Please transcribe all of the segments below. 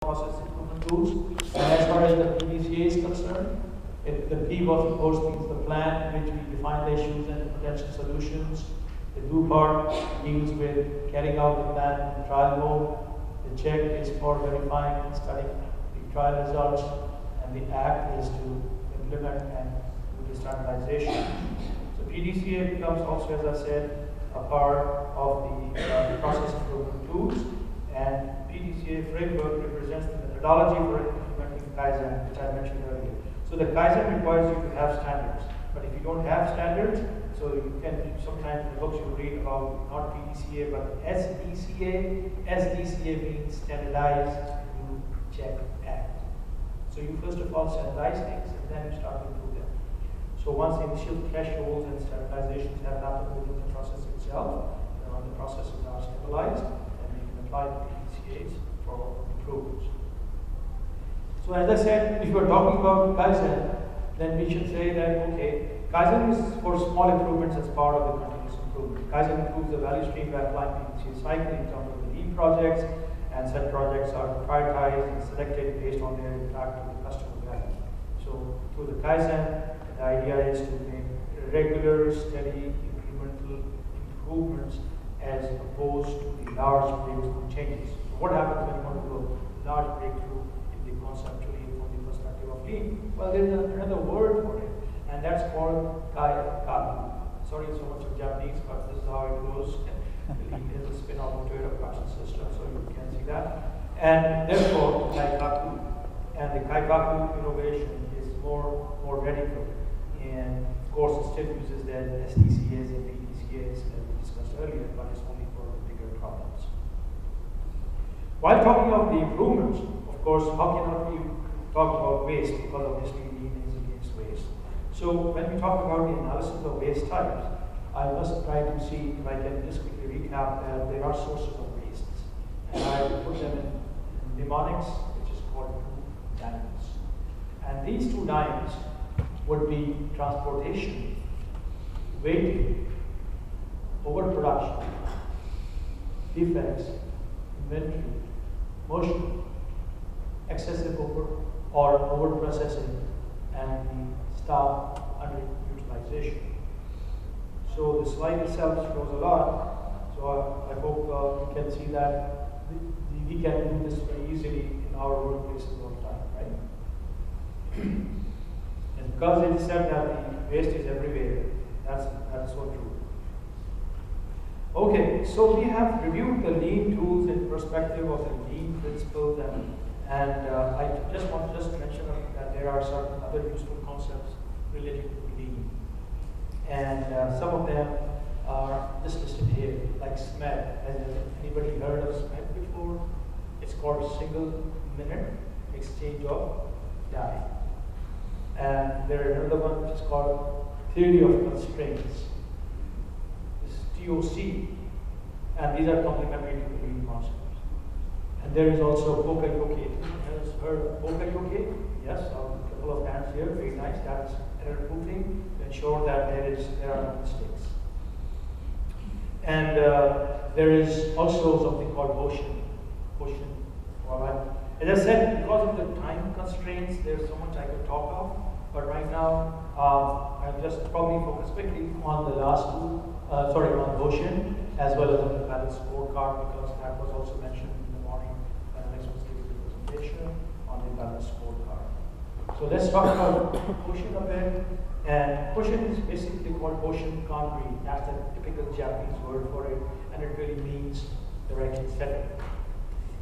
process improvement tools. And as far as the PDCA is concerned, the P of course means the plan in which we define the issues and potential solutions. The do part deals with carrying out the plan in trial mode. The check is for verifying and studying the trial results. And the act is to implement and do the standardization. So PDCA becomes also, as I said, a part of the process improvement tools. And PDCA framework represents the methodology for implementing Kaizen, which I mentioned earlier. So the Kaizen requires you to have standards. But if you don't have standards, so you can sometimes in the books you read about not PDCA but SDCA. SDCA means standardize, do, check, act. So you first of all standardize things and then you start to improve them. So once the initial thresholds and standardizations have happened within the process itself, when the processes are stabilized, then we can apply the PDCAs for improvements. So as I said, if we're talking about Kaizen, then we should say that, okay, Kaizen is for small improvements as part of the continuous improvement. Kaizen improves the value stream by applying PDCA cycle in terms of the lean projects, and such projects are prioritized and selected based on their impact on the customer value. So through the Kaizen, the idea is to make regular, steady, incremental improvements as opposed to the large breakthrough changes. So what happens when you want to do a large breakthrough in the conceptually from the perspective of lean? Well, there's another word for it, and that's called kaku. Sorry so much of Japanese, but this is how it goes. Lean is a spin-off of Toyota production system, so you can see that. And therefore, kaikaku, and the kaikaku innovation is more radical. And of course, it still uses the SDCAs and PDCAs as we discussed earlier, but it's only for bigger problems. While talking of the improvements, of course, how cannot we talk about waste? Because obviously lean is against waste. So when we talk about the analysis of waste types, I must try to see if I can just quickly recap that there are sources of wastes. And I will put them in mnemonics, which is called 2 dimes. And these 2 dimes would be transportation, weighting, overproduction, defects, inventory, motion, excessive over processing, and the staff underutilization. So the slide itself shows a lot. So I hope you can see that we can do this very easily in our workplaces all the time, right? And because it is said that the waste is everywhere, that's so true. Okay, so we have reviewed the lean tools in perspective of the lean principles, and I just want to mention that there are certain other useful concepts related to lean. And some of them are just listed here, like SMED. Has anybody heard of SMED before? It's called single minute exchange of dye. And there is another one which is called theory of constraints. This is TOC. And these are complementary to the lean concepts. And there is also Pokayoke. Has heard of Pokayoke? Yes, a couple of hands here. Very nice. That's error proofing to ensure that there are no mistakes. And there is also something called Ocean. All right. As I said, because of the time constraints, there's so much I could talk of. But right now, I'll just probably focus quickly on the last two. On Ocean, as well as on the balance scorecard, because that was also mentioned in the morning when Alex was giving the presentation on the balance scorecard. So let's talk about Ocean a bit. And Ocean is basically called Ocean concrete. That's the typical Japanese word for it, and it really means direction setting.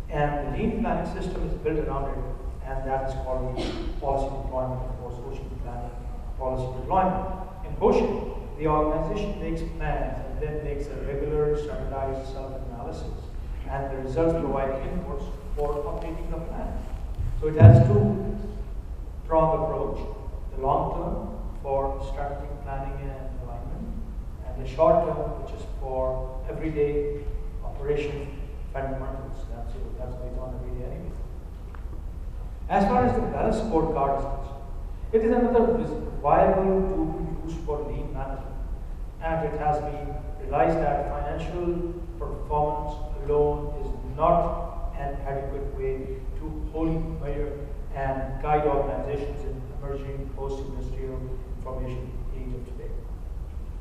And the lean planning system is built around it, and that is called the policy deployment, of course, Ocean planning, policy deployment. In Ocean, the organization makes plans and then makes a regular, standardized self-analysis, and the results provide inputs for updating the plan. So it has 2-pronged approach: the long term for strategic planning and alignment, and the short term, which is for everyday operation fundamentals. That's based on everyday anyway. As far as the balance scorecard is concerned, it is another viable tool used for lean management, and it has been realized that financial performance alone is not and adequate way to wholly measure and guide organizations in emerging post-industrial information age of today.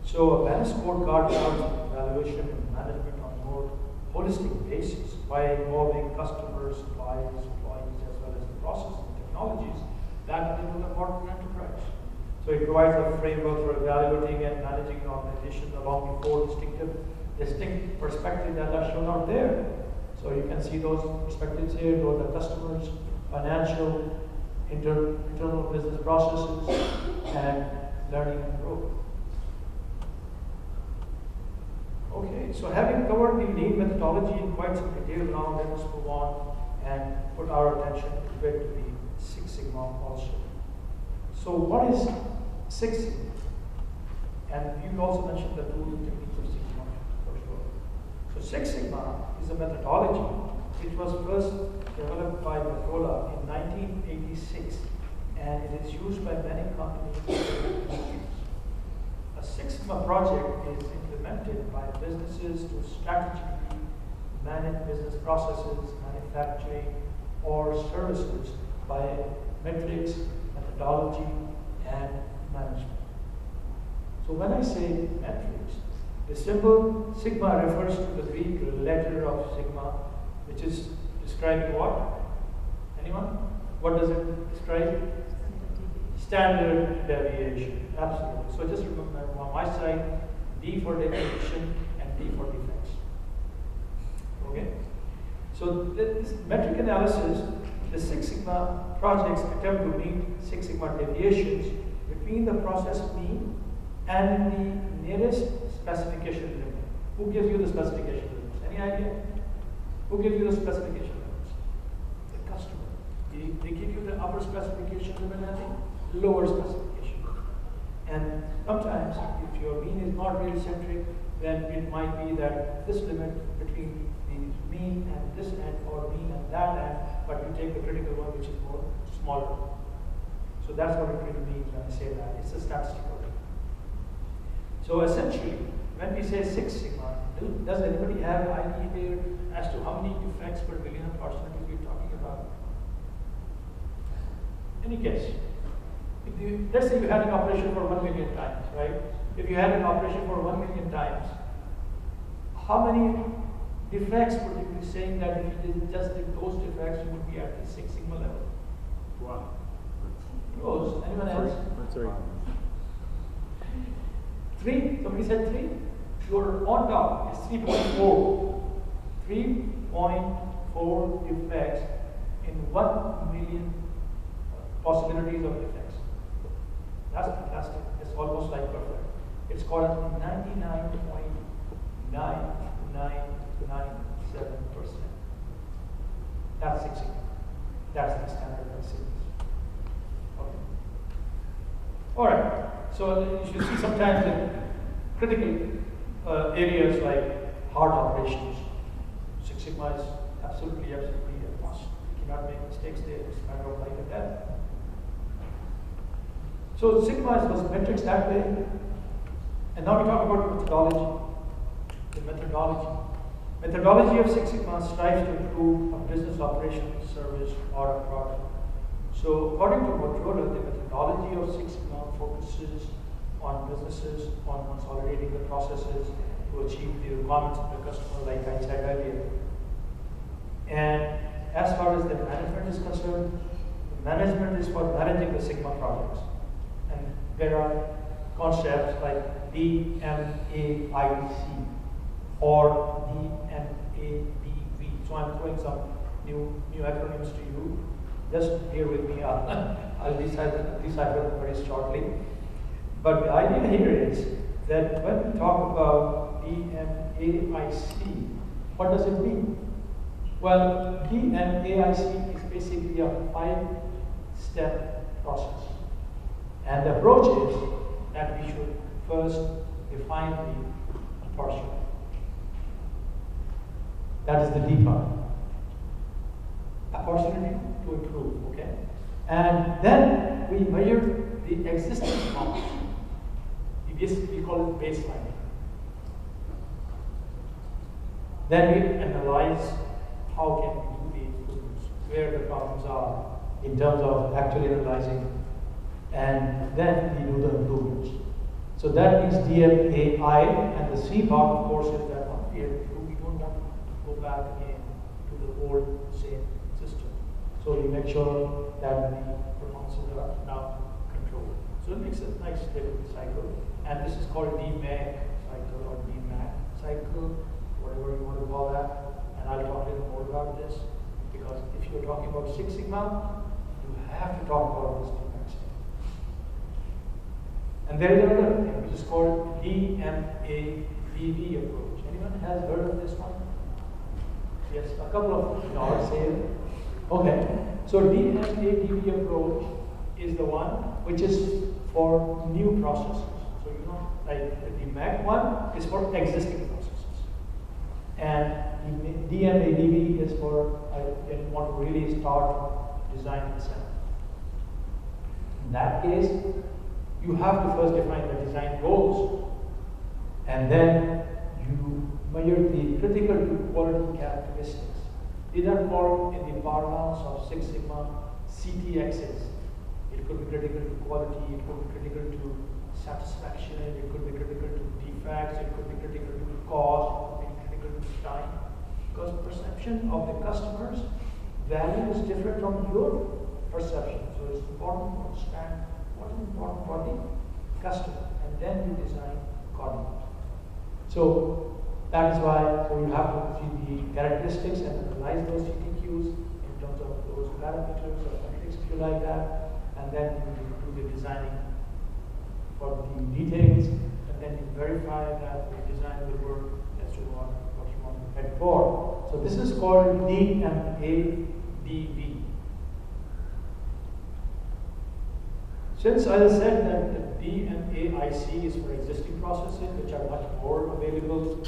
So a balanced scorecard allows evaluation and management on a more holistic basis by involving customers, suppliers, employees, as well as the processes and technologies that enable the modern enterprise. So it provides a framework for evaluating and managing an organization along the four distinct perspectives that are shown out there. So you can see those perspectives here. Those are customers, financial, internal business processes, and learning and growth. Okay, so having covered the lean methodology in quite some detail, now let us move on and put our attention a bit to the Six Sigma also. So what is Six Sigma? And you also mentioned the tools and techniques of Sigma for sure. So Six Sigma is a methodology which was first developed by Motorola in 1986, and it is used by many companies. A Six Sigma project is implemented by businesses to strategically manage business processes, manufacturing, or services by metrics, methodology, and management. So when I say metrics, the symbol sigma refers to the Greek letter of sigma, which is describing what? Anyone? What does it describe? Standard deviation. Absolutely. So just remember on my side, D for deviation and D for defects. Okay? So this metric analysis, the Six Sigma projects attempt to meet Six Sigma deviations between the process mean and the nearest specification limit. Who gives you the specification limits? Any idea? Who gives you the specification limits? The customer. They give you the upper specification limit and the lower specification. And sometimes, if your mean is not really centric, then it might be that this limit between the mean and this end, or mean and that end, but you take the critical one, which is more smaller. So that's what it really means when I say that. It's a statistical thing. So essentially, when we say Six Sigma, does anybody have an idea here as to how many defects per billion approximately we're talking about? Any guess? Let's say you had an operation for 1 million times, right? If you had an operation for 1 million times, how many defects would you be saying that if you did just those defects, you would be at the Six Sigma level? One. Close. Anyone else? Three. 3? Somebody said 3? You're on top. It's 3.4. 3.4 defects in 1 million possibilities of defects. That's fantastic. It's almost like perfect. It's called 99.9997%. That's Six Sigma. That's the standard of Sigma. Okay. All right. So you should see sometimes in critical areas like hard operations, Six Sigma is absolutely a must. You cannot make mistakes there. It's a matter of life and death. So Sigma was metrics that way. And now we talk about methodology. The methodology. Methodology of Six Sigma strives to improve a business operation, service, or a product. So according to Motorola, the methodology of Six Sigma focuses on businesses, on consolidating the processes to achieve the requirements of the customer, like I said earlier. And as far as the management is concerned, the management is for managing the Sigma projects. And there are concepts like DMAIC or DMADV. So I'm throwing some new acronyms to you. Just bear with me. I'll decipher them very shortly. But the idea here is that when we talk about DMAIC, what does it mean? Well, DMAIC is basically a 5-step process. And the approach is that we should first define the opportunity. That is the D part. Opportunity to improve, okay? And then we measure the existing amount. We call it baseline. Then we analyze how can we do where the problems are in terms of actually analyzing, and then we do the improvements. So that is DMAI, and the C part, of course, is that one. We don't want to go back again to the old same system. So you make sure that the performances are now controlled. So it makes a nice little cycle, and this is called DMAC cycle or DMAC cycle, whatever you want to call that. And I'll talk a little more about this, because if you're talking about Six Sigma, you have to talk about this DMAC cycle. And there is another thing which is called DMADV approach. Anyone has heard of this one? Yes, a couple of nods here. Okay, so DMADV approach is the one which is for new processes. So you know, like the DMAC one is for existing processes, and DMADV is for when you want to really start design itself. In that case, you have to first define the design goals, and then you measure the critical to quality characteristics. These are called in the parlance of Six Sigma CTXs. It could be critical to quality, it could be critical to satisfaction, it could be critical to defects, it could be critical to cost, it could be critical to time. Because perception of the customer's value is different from your perception. So it's important to understand what is important for the customer, and then you design accordingly. So that is why you have to see the characteristics and analyze those CTQs in terms of those parameters or metrics, if you like that, and then you do the designing for the details, and then you verify that the design will work as to what you want to head for. So this is called DMADV. Since I said that the DMAIC is for existing processes, which are much more available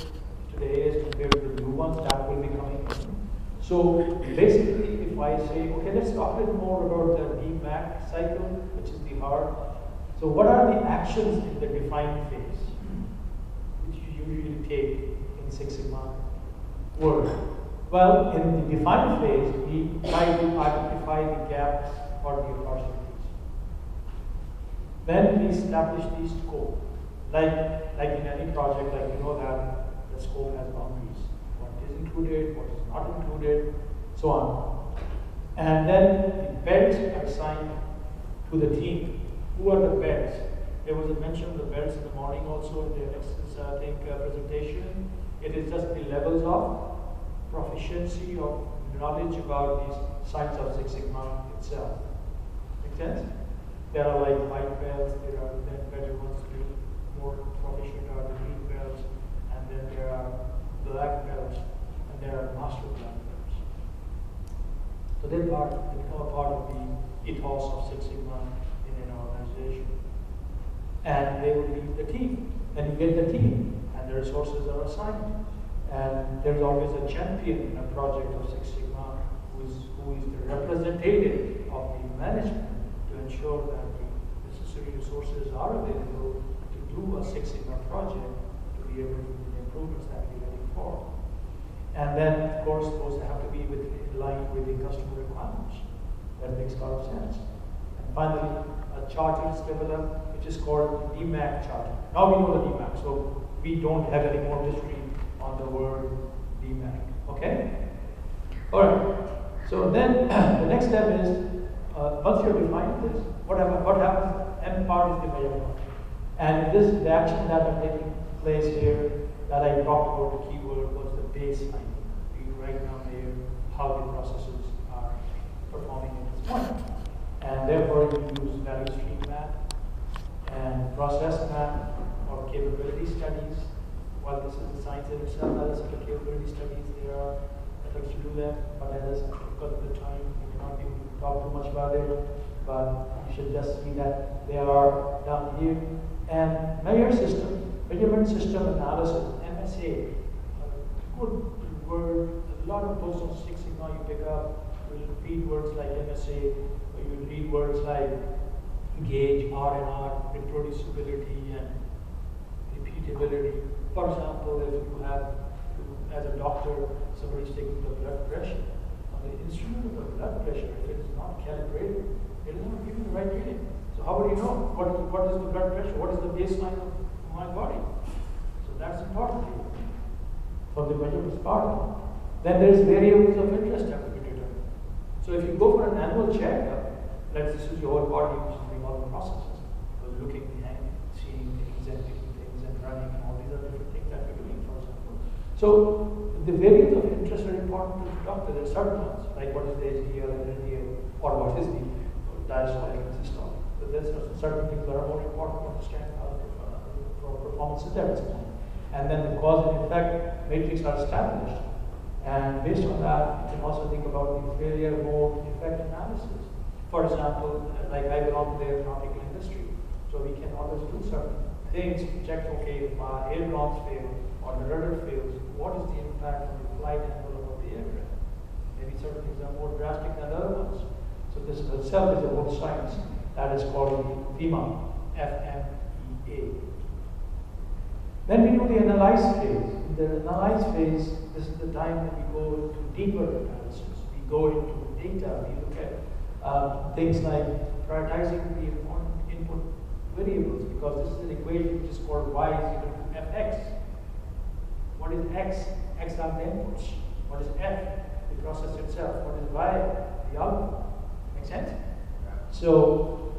today as compared to the new ones that will be coming in. So basically, if I say, okay, let's talk a little more about the DMAC cycle, which is the heart. So what are the actions in the define phase, which you usually take in Six Sigma world? Well, in the define phase, we try to identify the gaps or the opportunities. Then we establish the scope. Like in any project, like you know that the scope has boundaries. What is included, what is not included, so on. And then the belts are assigned to the team. Who are the belts? There was a mention of the belts in the morning also in the next presentation. It is just the levels of proficiency of knowledge about these sites of Six Sigma itself. Make sense? There are like white belts, there are then better ones to be more proficient are the green belts, and then there are black belts, and there are master black belts. So they become a part of the ethos of Six Sigma in an organization. And they will lead the team. Then you get the team, and the resources are assigned. And there's always a champion in a project of Six Sigma who is the representative of the management to ensure that the necessary resources are available to do a Six Sigma project to be able to do the improvements that we're looking for. And then, of course, those have to be in line with the customer requirements. That makes a lot of sense. And finally, a charter is developed, which is called DMAC charter. Now we know the DMAC, so we don't have any more mystery on the word DMAC. Okay? All right. So then the next step is, once you've defined this, what happens? M part is the measurement. And this, the action that are taking place here that I talked about, the keyword was the baseline. You write down here how the processes are performing at this point. And therefore you use value stream map and process map or capability studies. While this is the science in itself, that is the capability studies, there are methods to do that, but that is because of the time, we cannot be able to talk too much about it, but you should just see that they are down here. And measurement system analysis, MSA, good word, a lot of books on Six Sigma you pick up, you read words like MSA, or you read words like gauge, R&R, reproducibility, and repeatability. For example, if you have, as a doctor, somebody's taking the blood pressure, the instrument of the blood pressure, if it is not calibrated, it is not giving the right reading. So how would you know what is the blood pressure? What is the baseline of my body? So that's important here for the measurement part. Then there is variables of interest have to be determined. So if you go for an annual checkup, let's this is your whole body which is doing all the processes. So looking behind, seeing things and picking things and running and all these are different things that we're doing, for example. So the variables of interest are important to the doctor. There are certain ones, like what is the HDL and LDL, or what is the diastolic and systolic. So there's certain things that are more important to understand for performance statistics. And then the cause and effect matrix are established. And based on that, you can also think about the failure mode effect analysis. For example, like I belong to the aeronautical industry, so we can always do certain things to check, okay, if my ailerons fail or the rudder fails, what is the impact on the flight envelope of the aircraft? Maybe certain things are more drastic than other ones. So this itself is a whole science that is called the Pmi, F-M-E-A. Then we do the analyze phase. In the analyze phase, this is the time that we go into deeper analysis. We go into data. We look at things like prioritizing the important input variables, because this is an equation which is called y is equal to fx. What is x? X are the inputs. What is f? The process itself. What is y? The output. Make sense? So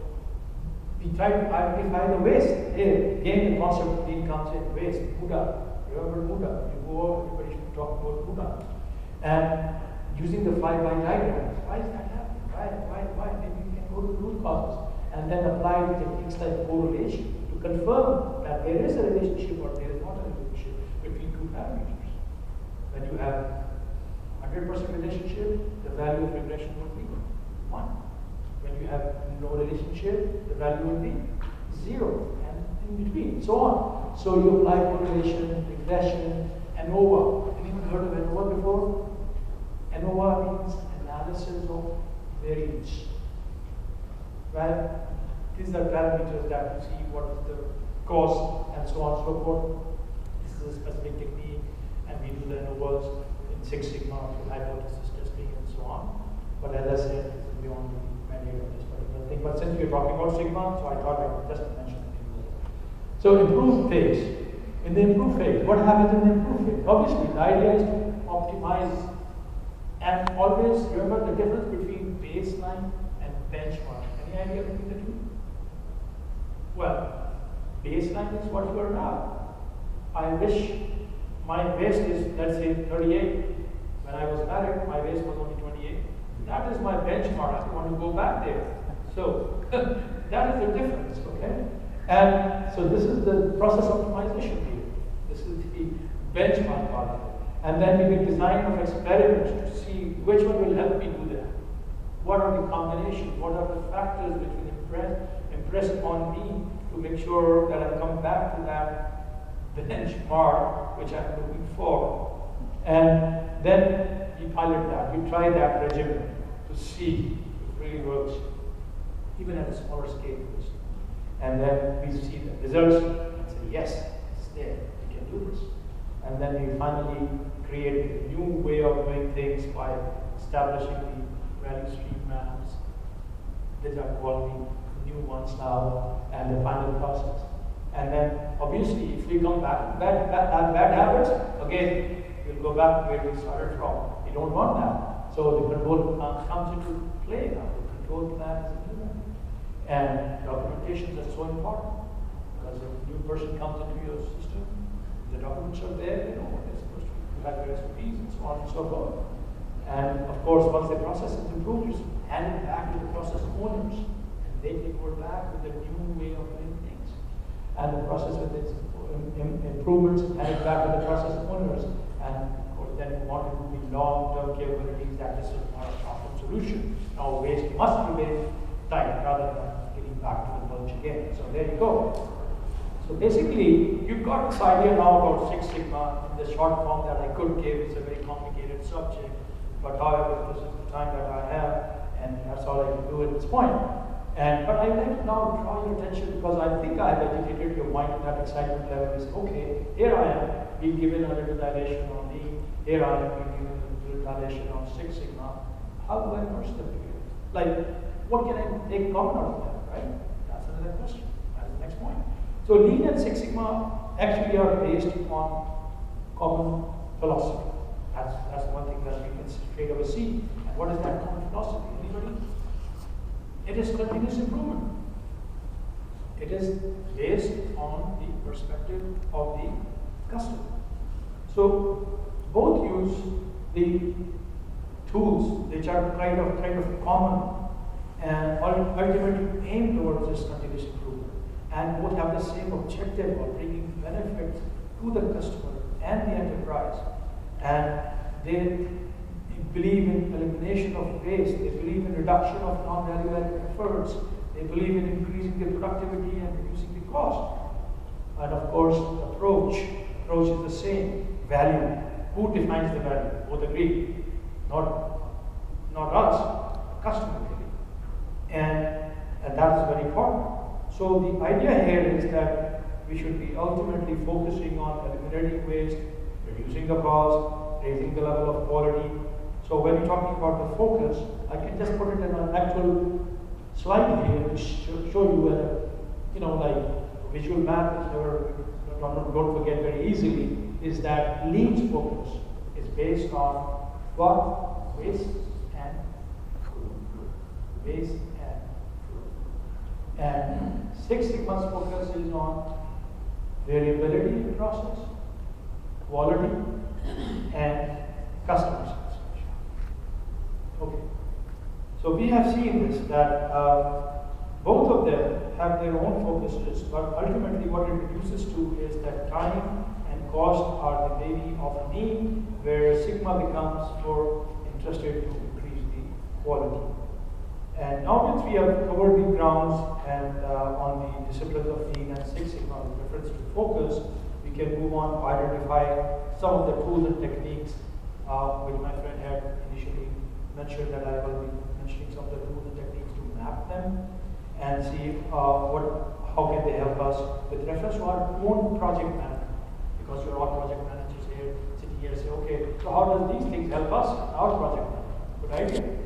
we try to identify the waste. Here, again, the concept of being comes in waste. Muda. Remember Muda? You go over, everybody should talk about Muda. And using the 5-by diagrams, why is that happening? Why? Maybe you can go to root causes and then apply techniques like correlation to confirm that there is a relationship or there is not a relationship between two parameters. When you have 100% relationship, the value of regression would be 1. When you have no relationship, the value will be 0, and in between, so on. So you apply correlation, regression, ANOVA. Anyone heard of ANOVA before? ANOVA means analysis of variance. Right? These are parameters that you see what is the cost and so on and so forth. This is a specific technique, and we do the ANOVAs in 6 Sigma for hypothesis testing and so on. But as I said, this is beyond the mandate of this particular thing. But since we're talking about Sigma, so I thought I would just mention it. So improve phase. In the improve phase, what happens in the improve phase? Obviously, the idea is to optimize and always remember the difference between baseline and benchmark. Any idea between the two? Well, baseline is what you are now. I wish my waist is, let's say, 38. When I was married, my waist was only 28. That is my benchmark. I want to go back there. So that is the difference, okay? And so this is the process optimization here. This is the benchmark part of it. And then we will design of experiments to see which one will help me do that. What are the combinations? What are the factors which will impress upon me to make sure that I come back to that benchmark which I'm looking for. And then we pilot that. We try that regimen to see if it really works, even at a smaller scale. And then we see the results and say, yes, it's there, we can do this. And then we finally create a new way of doing things by establishing the value stream maps. These are called the new ones now, and the final process. And then, obviously, if we come back to bad habits, again, we'll go back to where we started from. We don't want that. So the control plan comes into play now. The control plan is implemented. And documentations are so important, because if a new person comes into your system, the documents are there, they know what they're supposed to do. You have your SOPs and so on and so forth. And of course, once the process is improved, just hand it back to the process owners, and they take over back with a new way of doing things. And the process with its improvements, hand it back to the process owners, and of course, then we want to do the long-term capabilities that this is not a short-term solution. Now, waste must be very tight rather than getting back to the bunch again. So there you go. So basically, you've got this idea now about Six Sigma in the short form that I could give. It's a very complicated subject, but however, this is the time that I have, and that's all I can do at this point. But I'd like to now draw your attention, because I think I have educated your mind to that excitement level. Is okay, here I am, being given a little dilation on me. Here I am being given a little dilation on Six Sigma. how do I merge them together? Like, what can I take common out of them, right? That's another question. That's the next point. So Lean and Six Sigma actually are based on common philosophy. That's one thing that we can straight away see. And what is that common philosophy? Anybody? It is continuous improvement. It is based on the perspective of the customer. So both use the tools which are kind of common and ultimately aim towards this continuous improvement, and both have the same objective of bringing benefits to the customer and the enterprise. And they believe in elimination of waste, they believe in reduction of non-value-added efforts, they believe in increasing the productivity and reducing the cost. And of course, the approach is the same. Value. Who defines the value? Both agree. Not us, customer really. And that is very important. So the idea here is that we should be ultimately focusing on eliminating waste, reducing the cost, raising the level of quality. So when you're talking about the focus, I can just put it in an actual slide here to show you like visual map is never, don't forget very easily, is that Lean's focus is based on what? Waste and food. Waste and food. And Six Sigma's focus is on variability in the process, quality, and customer satisfaction. Okay. So we have seen this, that both of them have their own focuses, but ultimately what it reduces to is that time and cost are the baby of Lean, where Sigma becomes more interested to increase the quality. And now that we have covered the grounds and on the disciplines of Lean and Six Sigma with reference to focus, we can move on to identify some of the tools and techniques which my friend had initially mentioned, that I will be mentioning some of the tools and techniques to map them and see how can they help us with reference to our own project management. Because you're all project managers here, sitting here, say, okay, so how does these things help us in our project management? Good idea.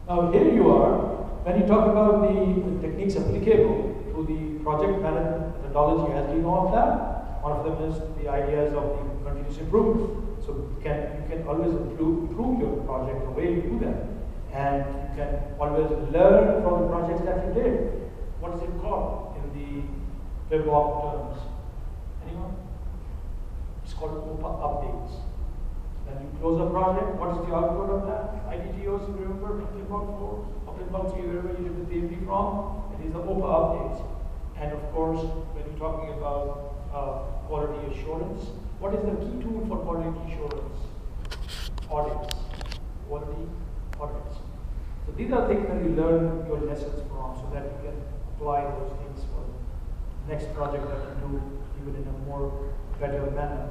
Now here you are, when you talk about the techniques applicable to the project management methodology, as you know of that, one of them is the ideas of the continuous improvement. So you can always improve your project the way you do that. And you can always learn from the projects that you did. What is it called in the DevOps terms? Anyone? It's called OPA updates. When you close a project, what is the output of that? IDTOs, remember, talking about 4, up in about 3, wherever you did the PMP from, it is the OPA updates. And of course, when you're talking about quality assurance, what is the key tool for quality assurance? Audits. Quality audits. So these are things that you learn your lessons from, so that you can apply those things for the next project that you do, even in a more better manner.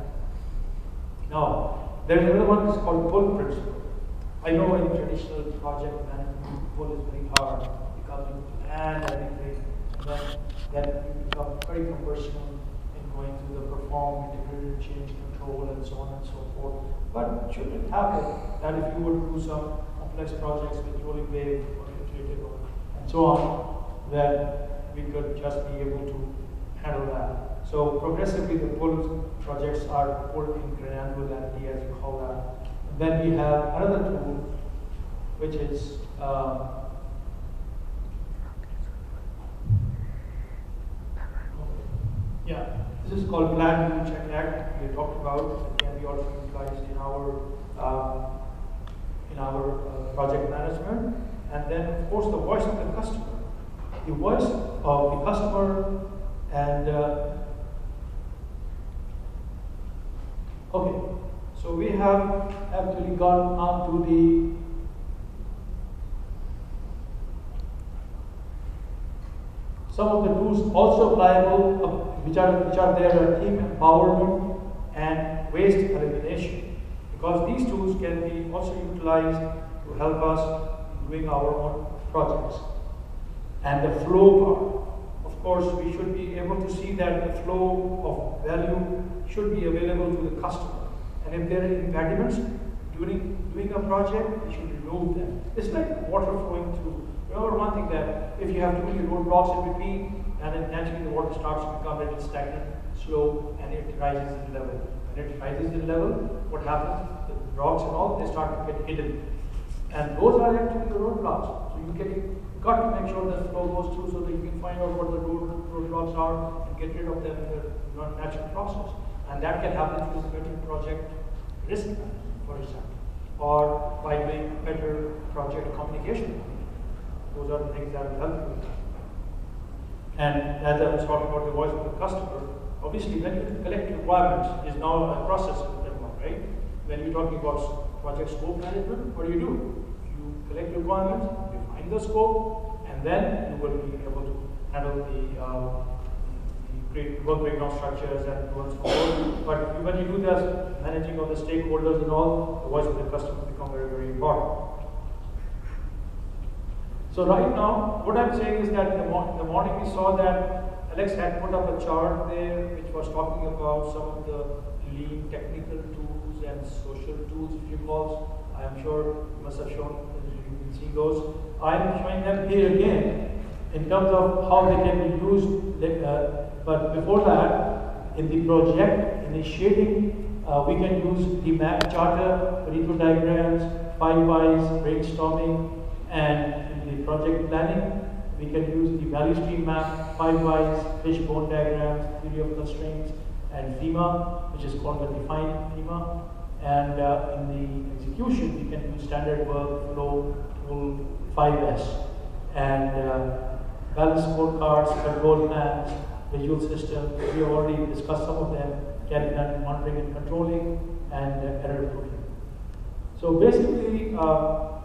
Now, there's another one that's called pull principle. I know in traditional project management, pull is very hard because you plan everything, and then you become very cumbersome in going through the perform, integrated change control, and so on and so forth. But should it happen that if you were to do some complex projects with rolling wave or iterative and so on, then we could just be able to handle that. So progressively the pull projects are pulled in granularity, as you call that. And then we have another tool which is this is called Plan, Do, Check, Act. We talked about. It can be also utilized in our project management. And then, of course, the voice of the customer. The voice of the customer and okay. So we have actually gone on to the some of the tools also applicable, which are there, team empowerment and waste elimination, because these tools can be also utilized to help us in doing our own projects. And the flow part. Of course, we should be able to see that the flow of value should be available to the customer. And if there are impediments, do doing a project, you should remove them. It's like water flowing through. Remember one thing, that if you have too many roadblocks in between, and then naturally the water starts to become a little stagnant, slow, and it rises in level. When it rises in level, what happens? The rocks and all, they start to get hidden. And those are actually the roadblocks. So you got to make sure that the flow goes through so that you can find out what the roadblocks are and get rid of them in the natural process. And that can happen through better project risk management, for example, or by doing better project communication. Those are the things that will help you with that. And as I was talking about the voice of the customer, obviously when you collect requirements is now a process with them, right? When you're talking about project scope management, what do? You collect requirements, define the scope, and then you will be able to handle the work breakdown structures and so on and so forth. But when you do this, managing all the stakeholders and all, the voice of the customer become very, very important. So right now, what I'm saying is that in the morning we saw that Alex had put up a chart there which was talking about some of the lean technical tools and social tools, if you recall. I'm sure you must have shown, you can see those. I'm showing them here again in terms of how they can be used. But before that, in the project initiating, we can use the map charter, Pareto diagrams, 5 whys, brainstorming, and in the project planning, we can use the value stream map, 5 whys, fishbone diagrams, theory of constraints, and FEMA, which is called the defined FEMA. And in the execution, we can use standard work, flow, tool, 5S, and balance scorecards, control plans, visual systems. We have already discussed some of them, carrying out monitoring and controlling, and error proofing. So basically,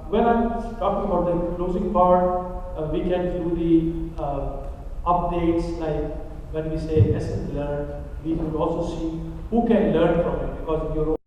when I'm talking about the closing part, we can do the updates, like when we say lesson learned, we will also see who can learn from it, because in your